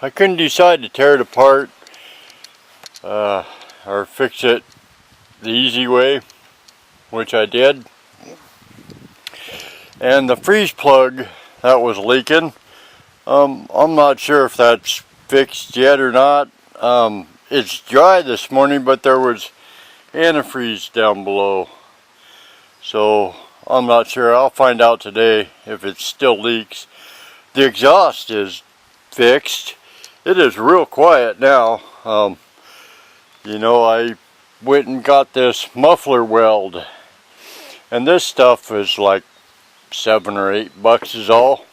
I couldn't decide to tear it apart or fix it the easy way, which I did. And the freeze plug that was leaking, I'm not sure if that's fixed yet or not. It's dry this morning, but there was antifreeze down below, so I'm not sure. I'll find out today if it still leaks. The exhaust is fixed. It is real quiet now. You know, I went and got this muffler weld, and this stuff is like $7 or $8 is all,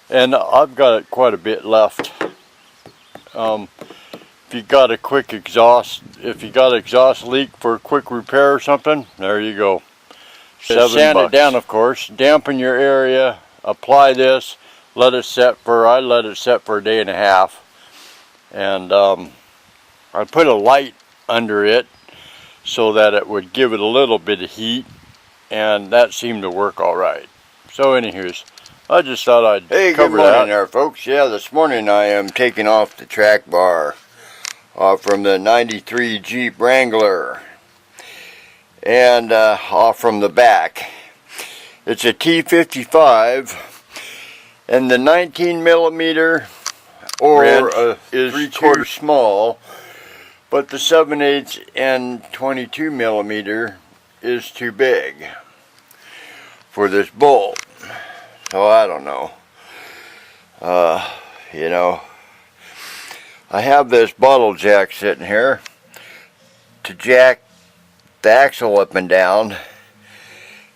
and I've got quite a bit left. If you got a quick exhaust, if you got an exhaust leak for a quick repair or something, there you go. Sand it down, of course, dampen your area, apply this, let it set for, I let it set for a day and a half, and I put a light under it so that it would give it a little bit of heat, and that seemed to work all right. So anyways, I just thought I'd cover that. Hey, good morning there, folks. Yeah, this morning I am taking off the track bar from the 93 Jeep Wrangler, and off from the back. It's a T55, and the 19 millimeter or is 3/4 small, but the 7/8 and 22 millimeter is too big for this bolt. So I don't know. You know, I have this bottle jack sitting here to jack the axle up and down,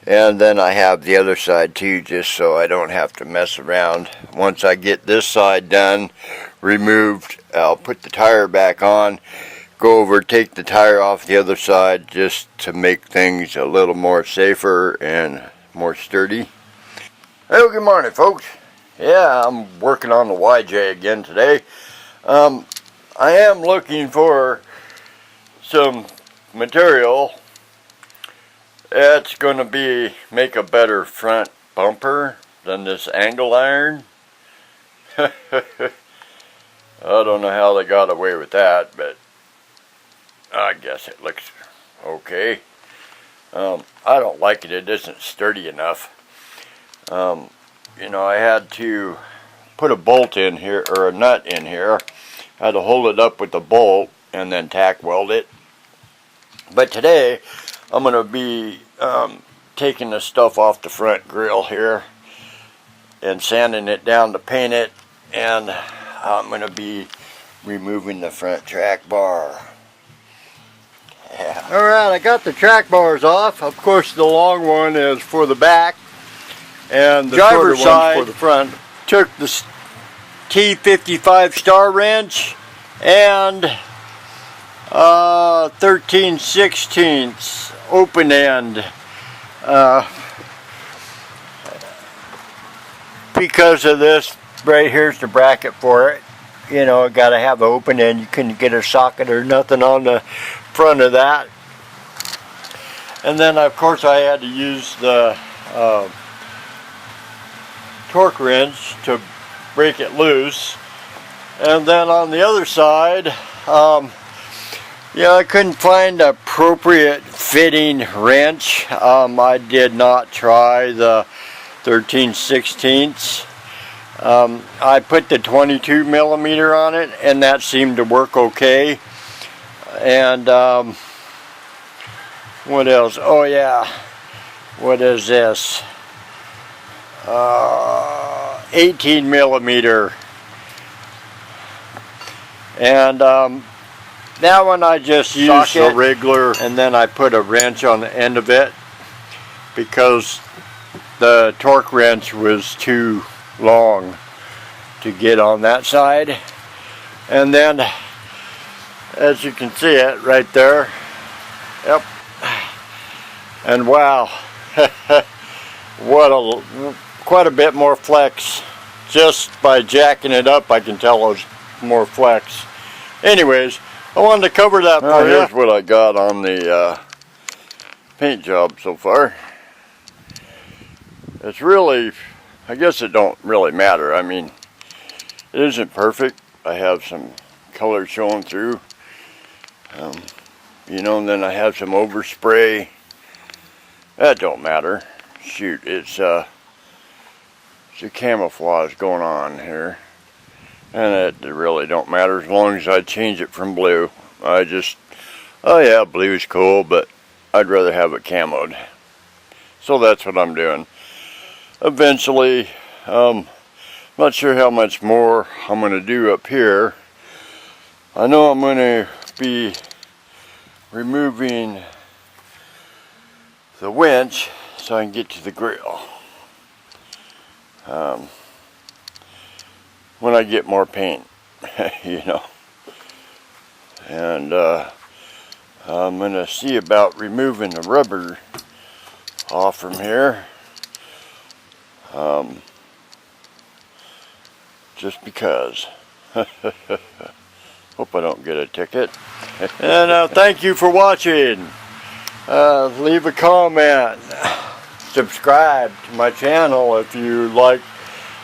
and then I have the other side too, just so I don't have to mess around. Once I get this side done, removed, I'll put the tire back on, go over, take the tire off the other side, just to make things a little more safer and more sturdy. Hey, good morning, folks. Yeah, I'm working on the YJ again today. I am looking for some material that's going to make a better front bumper than this angle iron. I don't know how they got away with that, but I guess it looks okay. I don't like it. It isn't sturdy enough. You know, I had to put a bolt in here, or a nut in here. I had to hold it up with the bolt and then tack weld it. But today I'm going to be taking the stuff off the front grill here and sanding it down to paint it, and I'm going to be removing the front track bar. Yeah. Alright, I got the track bars off. Of course, the long one is for the back, and the driver's side for the front. Took the T55 star wrench and 13/16 open end, because of this. Right here's the bracket for it. You know, got to have an open end. You couldn't get a socket or nothing on the front of that. And then, of course, I had to use the torque wrench to break it loose. And then on the other side, yeah, I couldn't find an appropriate fitting wrench. I did not try the 13/16. I put the 22 millimeter on it, and that seemed to work okay. And what else? Oh yeah, what is this? 18 millimeter. And that one I just used a regular, and then I put a wrench on the end of it because the torque wrench was too long to get on that side. And then, as you can see it right there, yep, and wow, quite a bit more flex. Just by jacking it up, I can tell there's more flex. Anyways, I wanted to cover that for you. Here's what I got on the paint job so far. It's really, I guess it don't really matter. I mean, it isn't perfect, I have some color showing through. You know, and then I have some overspray. That don't matter. Shoot, it's a camouflage going on here. And it really don't matter as long as I change it from blue. Oh yeah, blue's cool, but I'd rather have it camoed. So that's what I'm doing. Eventually, not sure how much more I'm going to do up here. I know I'm going to be removing the winch so I can get to the grill. When I get more paint, you know. And I'm going to see about removing the rubber off from here. Just because. Hope I don't get a ticket. And thank you for watching. Leave a comment. Subscribe to my channel if you like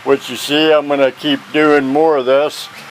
what you see. I'm going to keep doing more of this.